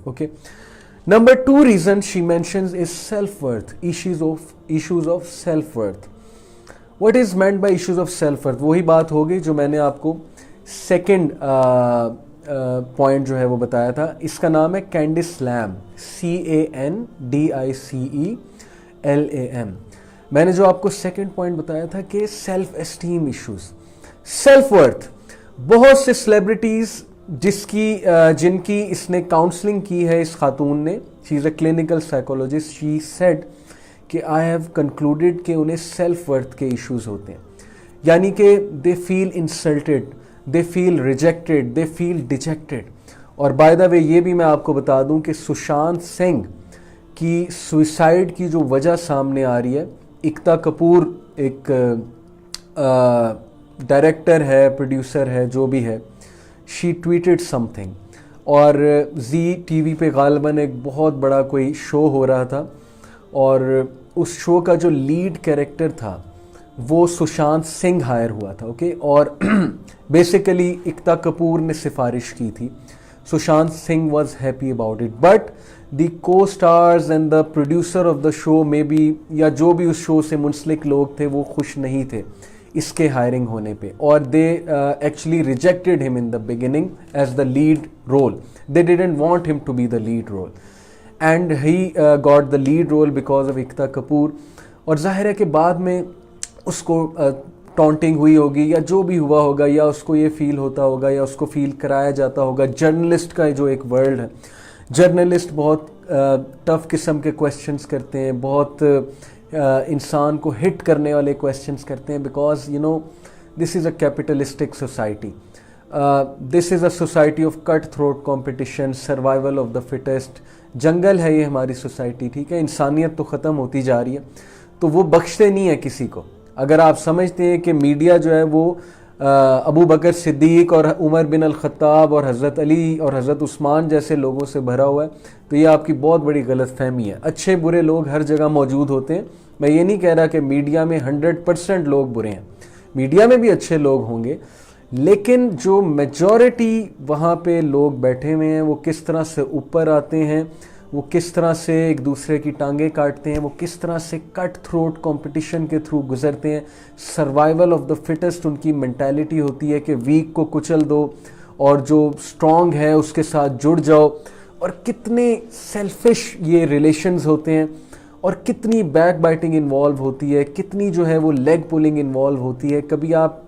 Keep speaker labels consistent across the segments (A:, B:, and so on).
A: Okay. Number 2 reason she mentions is self-worth, issues of self-worth. What is meant by issues of self-worth? वही बात होगी जो मैंने आपको सेकंड पॉइंट जो है वो बताया था. इसका नाम है कैंडिस लैम, CANDICELAM. मैंने जो आपको सेकंड पॉइंट बताया था कि self esteem issues, self worth. बहुत से सेलिब्रिटीज जिनकी इसने काउंसलिंग की है, इस खातून ने, she is a clinical psychologist, she said कि आई हैव कंक्लूडेड कि उन्हें सेल्फ वर्थ के इश्यूज होते हैं. यानी कि they feel insulted, they feel rejected, they feel dejected. और बाय द वे ये भी मैं आपको बता दूं कि सुशांत सिंह की सुसाइड की जो वजह सामने आ रही है, एकता कपूर एक डायरेक्टर है, प्रोड्यूसर है, जो भी है, शी ट्वीटेड समथिंग. और जी टीवी पे गालिबन एक बहुत बड़ा कोई शो हो रहा था और उस शो का जो लीड कैरेक्टर था वो सुशांत सिंह हायर हुआ था. ओके. और बेसिकली एकता कपूर ने सिफारिश की थी. Sushant Singh was happy about it, but the co stars and the producer of the show में भी, या जो भी उस शो से मुंसलिक लोग थे, वो खुश नहीं थे इसके हायरिंग होने पे. और they actually rejected him in the beginning as the lead role. They didn't want him to be the lead role and he got the lead role because of Ekta Kapoor. और जाहिर है कि बाद में उसको टॉन्टिंग हुई होगी या जो भी हुआ होगा, या उसको ये फील होता होगा या उसको फील कराया जाता होगा. जर्नलिस्ट का जो एक वर्ल्ड है, जर्नलिस्ट बहुत टफ किस्म के क्वेश्चंस करते हैं, बहुत इंसान को हिट करने वाले क्वेश्चंस करते हैं, because you know this is a capitalistic society. This is a society of cut throat competition, survival of the fittest. जंगल है ये हमारी सोसाइटी, ठीक है. इंसानियत तो ख़त्म होती जा रही है, तो वो बख्शते नहीं है किसी को. अगर आप समझते हैं कि मीडिया जो है वो अबू बकर सिद्दीक और उमर बिन अल खत्ताब और हज़रत अली और हज़रत उस्मान जैसे लोगों से भरा हुआ है, तो ये आपकी बहुत बड़ी गलतफहमी है. अच्छे बुरे लोग हर जगह मौजूद होते हैं. मैं ये नहीं कह रहा कि मीडिया में 100% लोग बुरे हैं, मीडिया में भी अच्छे लोग होंगे, लेकिन जो मेजॉरिटी वहाँ पे लोग बैठे हुए हैं वो किस तरह से ऊपर आते हैं, वो किस तरह से एक दूसरे की टांगे काटते हैं, वो किस तरह से कट थ्रोट कंपटीशन के थ्रू गुजरते हैं. सर्वाइवल ऑफ द फिटेस्ट उनकी मेंटालिटी होती है कि वीक को कुचल दो और जो स्ट्रॉन्ग है उसके साथ जुड़ जाओ. और कितने सेल्फिश ये रिलेशंस होते हैं और कितनी बैक बाइटिंग इन्वॉल्व होती है, कितनी जो है वो लेग पुलिंग इन्वॉल्व होती है. कभी आप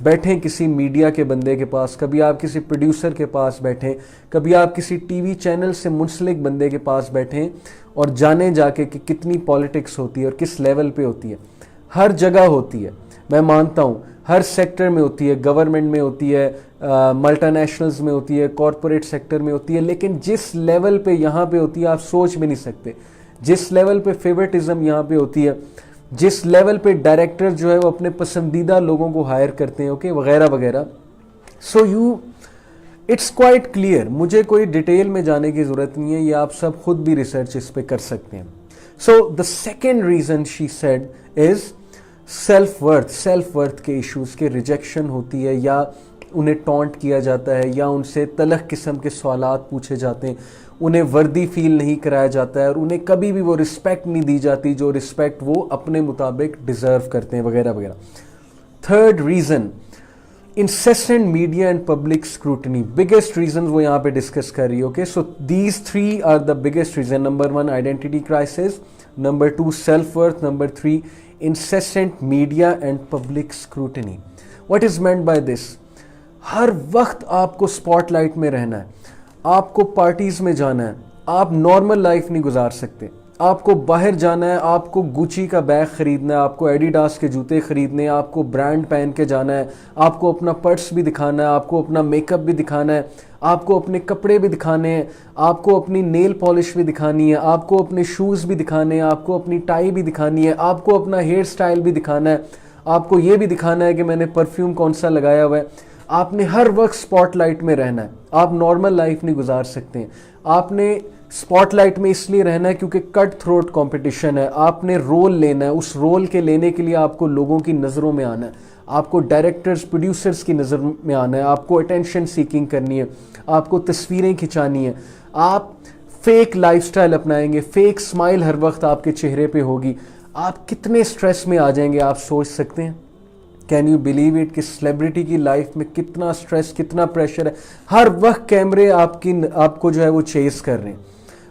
A: बैठें किसी मीडिया के बंदे के पास, कभी आप किसी प्रोड्यूसर के पास बैठें, कभी आप किसी टीवी चैनल से मुंसलिक बंदे के पास बैठें और जाने जाके कि कितनी पॉलिटिक्स होती है और किस लेवल पे होती है. हर जगह होती है, मैं मानता हूँ, हर सेक्टर में होती है. गवर्नमेंट में होती है, मल्टीनेशनल्स में होती है, कॉरपोरेट सेक्टर में होती है, लेकिन जिस लेवल पे यहाँ पे होती है आप सोच भी नहीं सकते. जिस लेवल पे फेवरेटिज्म यहाँ पे होती है, जिस लेवल पे डायरेक्टर जो है वो अपने पसंदीदा लोगों को हायर करते हैं, ओके, वगैरह वगैरह. So it's quite clear. मुझे कोई डिटेल में जाने की ज़रूरत नहीं है, ये आप सब खुद भी रिसर्च इस पे कर सकते हैं. So the second reason she said is self worth के इश्यूज़ के रिजेक्शन होती है, या उन्हें टॉन्ट किया जाता है, या उनसे तलख किस्म के सवालात पूछे जाते हैं, उन्हें वर्दी फील नहीं कराया जाता है और उन्हें कभी भी वो रिस्पेक्ट नहीं दी जाती जो रिस्पेक्ट वो अपने मुताबिक डिज़र्व करते हैं, वगैरह वगैरह. Third reason, incessant media and public scrutiny. Biggest reason वो यहाँ पे डिस्कस कर रही है. Okay, so these 3 are the biggest reason. Number 1 identity crisis, number 2 self worth, number 3 incessant media and public scrutiny. What is meant by this? हर वक्त आपको spotlight में रहना है, आपको पार्टीज में जाना है, आप नॉर्मल लाइफ नहीं गुजार सकते. आपको बाहर जाना है, आपको गुची का बैग खरीदना है, आपको एडिडास के जूते खरीदने हैं, आपको ब्रांड पहन के जाना है, आपको अपना पर्स भी दिखाना है, आपको अपना मेकअप भी दिखाना है, आपको अपने कपड़े भी दिखाने हैं, आपको अपनी नेल पॉलिश भी दिखानी है, आपको अपने शूज़ भी दिखाने हैं, आपको अपनी टाई भी दिखानी है, आपको अपना हेयर स्टाइल भी दिखाना है, आपको ये भी दिखाना है कि मैंने परफ्यूम कौन सा लगाया हुआ है. आपने हर वक्त स्पॉटलाइट में रहना है, आप नॉर्मल लाइफ नहीं गुजार सकते. आपने स्पॉटलाइट में इसलिए रहना है क्योंकि कट थ्रोट कंपटीशन है. आपने रोल लेना है, उस रोल के लेने के लिए आपको लोगों की नज़रों में आना है, आपको डायरेक्टर्स प्रोड्यूसर्स की नज़र में आना है, आपको अटेंशन सीकिंग करनी है, आपको तस्वीरें खिंचानी है. आप फेक लाइफस्टाइल अपनाएंगे, फेक स्माइल हर वक्त आपके चेहरे पे होगी, आप कितने स्ट्रेस में आ जाएंगे आप सोच सकते हैं। कैन यू बिलीव इट कि सेलिब्रिटी की लाइफ में कितना स्ट्रेस, कितना प्रेशर है। हर वक्त कैमरे आपको जो है वो चेस कर रहे हैं,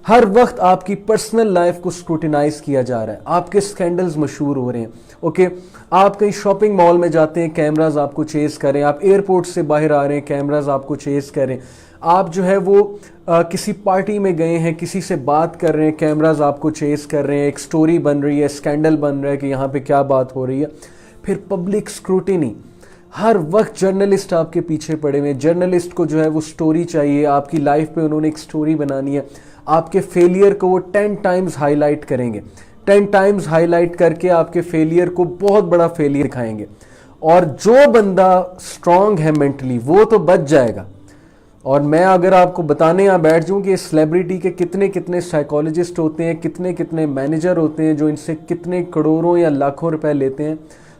A: हर वक्त आपकी पर्सनल लाइफ को स्क्रूटिनाइज किया जा रहा है, आपके स्कैंडल्स मशहूर हो रहे हैं। ओके, आप कहीं शॉपिंग मॉल में जाते हैं, कैमराज आपको चेस कर रहे हैं, आप एयरपोर्ट से बाहर आ रहे हैं, कैमराज आपको चेस कर रहे हैं, आप जो है वो किसी पार्टी में गए हैं, किसी से बात कर रहे हैं, कैमराज आपको चेस कर रहे हैं, एक स्टोरी बन रही है, स्कैंडल बन रहा है कि यहाँ पे क्या बात हो रही है। फिर पब्लिक स्क्रूटिनी, हर वक्त जर्नलिस्ट आपके पीछे पड़े हुए हैं। जर्नलिस्ट को जो है वो स्टोरी चाहिए, आपकी लाइफ पे उन्होंने एक स्टोरी बनानी है, आपके फेलियर को वो 10 टाइम्स हाईलाइट करेंगे, 10 टाइम्स हाईलाइट करके आपके फेलियर को बहुत बड़ा फेलियर दिखाएंगे। और जो बंदा स्ट्रांग है मेंटली वो तो बच जाएगा। और मैं अगर आपको बताने यहाँ बैठ जाऊँ कि सेलिब्रिटी के कितने कितने साइकोलॉजिस्ट होते हैं, कितने कितने मैनेजर होते हैं जो इनसे कितने करोड़ों या लाखों रुपए लेते हैं,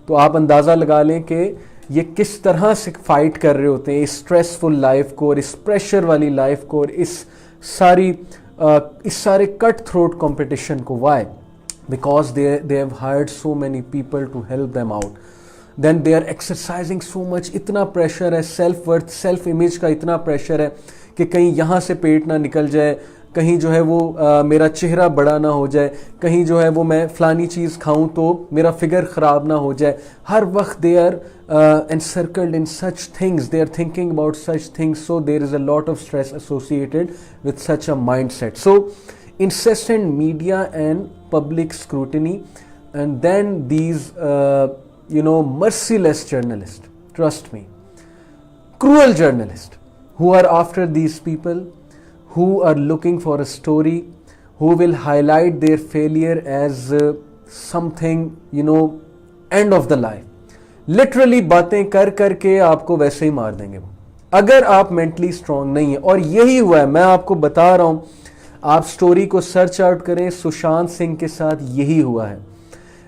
A: तो आप अंदाज़ा लगा लें कि ये किस तरह से फाइट कर रहे होते हैं इस स्ट्रेसफुल लाइफ को और इस प्रेशर वाली लाइफ को और इस सारे कट थ्रोट कंपटीशन को। Why? Because they have hired so many people to help them out, then they are exercising so much. इतना प्रेशर है, सेल्फ वर्थ, सेल्फ इमेज का इतना प्रेशर है कि कहीं यहाँ से पेट ना निकल जाए, कहीं जो है वो मेरा चेहरा बड़ा ना हो जाए, कहीं जो है वो मैं फलानी चीज़ खाऊं तो मेरा फिगर ख़राब ना हो जाए। हर वक्त they are encircled in such things, they are thinking about such things, so there is a lot of stress associated with such a mindset. So incessant media and public scrutiny, and then these merciless journalists, trust me, cruel journalists who are after these people, who are looking for a story, who will highlight their failure as something, end of the life. Literally बातें कर करके आपको वैसे ही मार देंगे वो, अगर आप मेंटली स्ट्रांग नहीं है। और यही हुआ है, मैं आपको बता रहा हूं, आप स्टोरी को सर्च आउट करें, सुशांत सिंह के साथ यही हुआ है।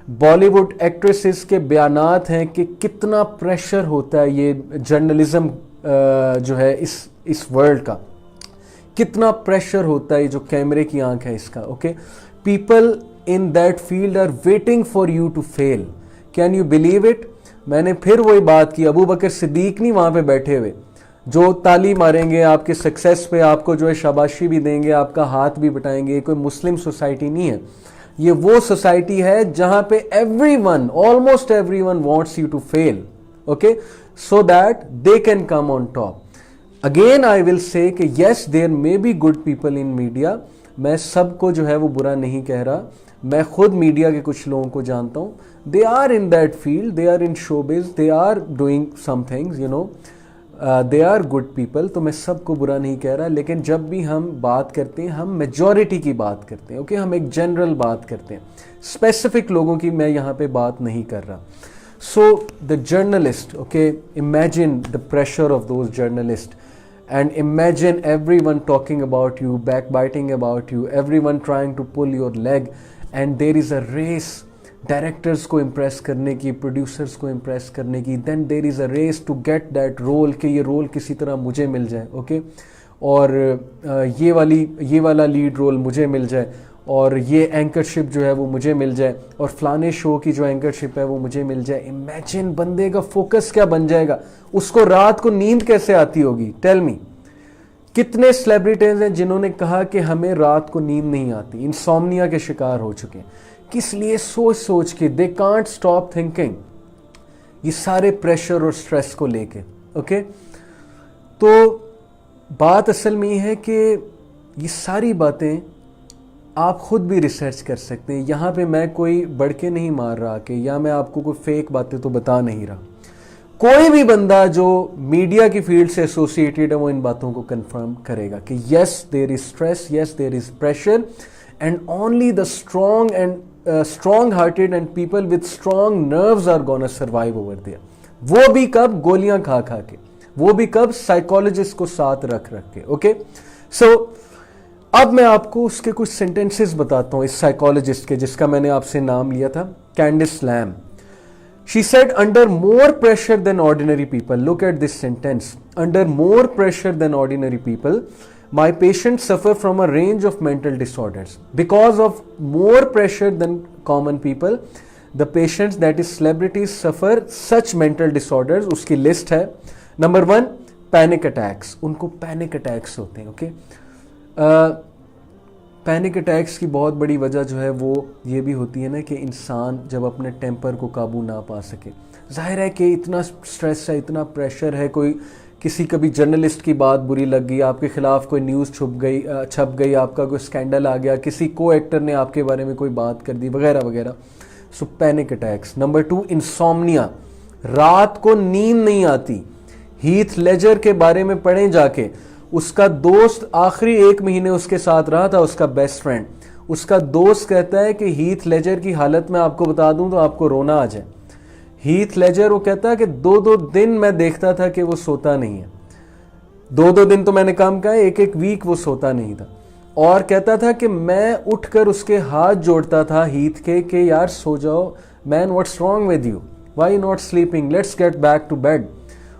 A: बॉलीवुड एक्ट्रेसेस के बयानात हैं कि कितना प्रेशर होता है ये जर्नलिज्म जो है इस वर्ल्ड का, कितना प्रेशर होता है जो कैमरे की आंख है इसका। Okay, people in that field are waiting for you to fail. Can you believe it? मैंने फिर वही बात की, अबू बकर सिद्दीक नहीं वहां पे बैठे हुए जो ताली मारेंगे आपके सक्सेस पे, आपको जो है शाबाशी भी देंगे, आपका हाथ भी बटाएंगे। कोई मुस्लिम सोसाइटी नहीं है, ये वो सोसाइटी है जहां पे everyone, almost everyone wants you to fail, okay, so that they can come on top. Again I will say कि yes there may be good people in media, मैं सबको जो है वो बुरा नहीं कह रहा, मैं खुद मीडिया के कुछ लोगों को जानता हूँ, they are in that field, they are in showbiz, they are doing some things, they are good people, तो मैं सबको बुरा नहीं कह रहा। लेकिन जब भी हम बात करते हैं, हम मेजॉरिटी की बात करते हैं, ओके, हम एक जनरल बात करते हैं, स्पेसिफिक लोगों की मैं यहाँ पे बात नहीं कर रहा। So the journalist, okay, imagine the pressure of those journalist and imagine everyone talking about you, backbiting about you, everyone trying to pull your leg, and there is a race, directors को impress करने की, producers को impress करने की, then there is a race to get that role कि ये role किसी तरह मुझे मिल जाए, okay, और ये वाला लीड रोल मुझे मिल जाए, और ये एंकरशिप जो है वो मुझे मिल जाए, और फलाने शो की जो एंकरशिप है वो मुझे मिल जाए। इमेजिन बंदे का फोकस क्या बन जाएगा, उसको रात को नींद कैसे आती होगी। टेल मी, कितने सेलिब्रिटीज हैं जिन्होंने कहा कि हमें रात को नींद नहीं आती, इंसोम्निया के शिकार हो चुके हैं। किस लिए? सोच सोच के, दे कांट स्टॉप थिंकिंग, ये सारे प्रेशर और स्ट्रेस को लेके। ओके, तो बात असल में है कि ये सारी बातें आप खुद भी रिसर्च कर सकते हैं। यहाँ पे मैं कोई बढ़ के नहीं मार रहा कि, या मैं आपको कोई फेक बातें तो बता नहीं रहा। कोई भी बंदा जो मीडिया की फील्ड से एसोसिएटेड है वो इन बातों को कंफर्म करेगा कि yes there is stress, yes there is pressure, and only the strong hearted and people with strong nerves are gonna survive over there. वो भी कब? गोलियां खा खा के। वो भी कब? साइकोलॉजिस्ट को साथ रख के। ओके, सो अब मैं आपको उसके कुछ सेंटेंसेस बताता हूं इस साइकोलॉजिस्ट के, जिसका मैंने आपसे नाम लिया था, Candice Lam. She said, under more pressure than ordinary people, look at this sentence, under more pressure than ordinary people, My patients suffer from a range of mental disorders. Because of more pressure than common people, the patients, that is celebrities, suffer such mental disorders. उसकी list है. Number 1, panic attacks. उनको panic attacks होते हैं. Okay, panic attacks की बहुत बड़ी वजह जो है वो ये भी होती है ना कि इंसान जब अपने टेम्पर को काबू ना पा सके. जाहिर है कि इतना स्ट्रेस है, इतना प्रेशर है, कोई किसी कभी जर्नलिस्ट की बात बुरी लग गई, आपके खिलाफ कोई न्यूज़ छप गई, आपका कोई स्कैंडल आ गया, किसी को एक्टर ने आपके बारे में कोई बात कर दी, वगैरह वगैरह. सो पैनिक अटैक्स. Number 2, insomnia. रात को नींद नहीं आती. हीथ लेजर के बारे में पढ़ें जाके. उसका दोस्त आखिरी 1 महीने उसके साथ रहा था, उसका बेस्ट फ्रेंड. उसका दोस्त कहता है कि हीथ लेजर की हालत में आपको बता दूं तो आपको रोना आ जाए. हीथ लेजर वो कहता है कि 2-2 दिन मैं देखता था कि वो सोता नहीं है. 2-2 दिन तो मैंने कम कहा, 1-1 वीक वो सोता नहीं था. और कहता था कि मैं उठकर उसके हाथ जोड़ता था हीथ के कि यार सो जाओ, man what's wrong with you, why not sleeping, let's get back to bed.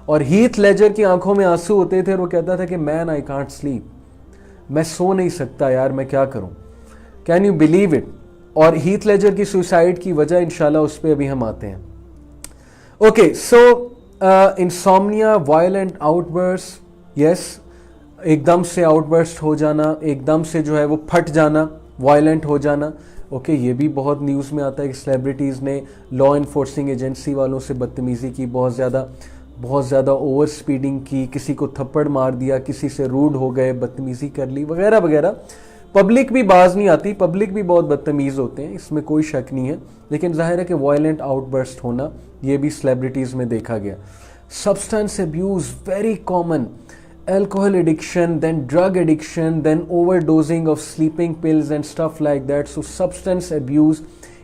A: और हीथ लेजर की आंखों में आंसू होते थे और वो कहता था कि मैन आई कांट स्लीप, मैं सो नहीं सकता यार, मैं क्या करूं. Can you believe it. और हीथ लेजर की सुसाइड की वजह इंशाल्लाह उस पर अभी हम आते हैं. ओके, सो इंसोम्निया, वायलेंट आउटबर्स्ट. यस, एकदम से आउटबर्स्ट हो जाना, एकदम से जो है वो फट जाना, वायलेंट हो जाना. ओके, ये भी बहुत न्यूज़ में आता है कि सेलिब्रिटीज़ ने लॉ इन्फोर्सिंग एजेंसी वालों से बदतमीज़ी की, बहुत ज़्यादा ओवर स्पीडिंग की, किसी को थप्पड़ मार दिया, किसी से रूड हो गए, बदतमीज़ी कर ली, वगैरह वगैरह. पब्लिक भी बाज नहीं आती, पब्लिक भी बहुत बदतमीज़ होते हैं, इसमें कोई शक नहीं है. लेकिन जाहिर है कि वायलेंट आउटबर्स्ट होना ये भी सेलिब्रिटीज़ में देखा गया. Substance abuse very common. Alcohol addiction, then drug addiction, then overdosing of sleeping pills and stuff like that. So substance abuse,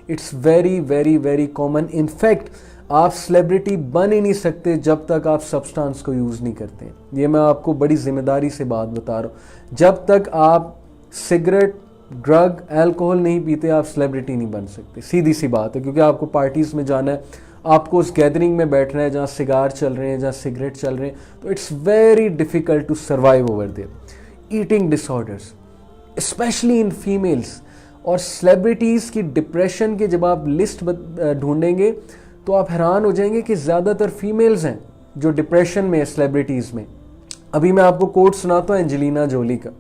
A: it's very very very common. In fact, आप celebrity बन ही नहीं सकते जब तक आप सब्सटेंस को यूज़ नहीं करते. ये मैं आपको बड़ी जिम्मेदारी से बात बता रहा हूँ. जब तक आप सिगरेट, ड्रग, अल्कोहल नहीं पीते, आप सेलिब्रिटी नहीं बन सकते. सीधी सी बात है, क्योंकि आपको पार्टीज़ में जाना है, आपको उस गैदरिंग में बैठना है जहाँ सिगार चल रहे हैं, जहाँ सिगरेट चल रहे हैं, तो it's very difficult to survive over there. Eating disorders specially in females. और सेलिब्रिटीज़ की डिप्रेशन के जब आप लिस्ट ढूंढेंगे तो आप हैरान हो जाएंगे कि ज़्यादातर फीमेल्स हैं जो डिप्रेशन में है सेलिब्रिटीज़ में. अभी मैं आपको कोट सुनाता हूँ एंजेलिना जोली का,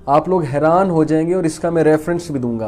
A: आप लोग हैरान हो जाएंगे और इसका मैं रेफरेंस भी दूंगा.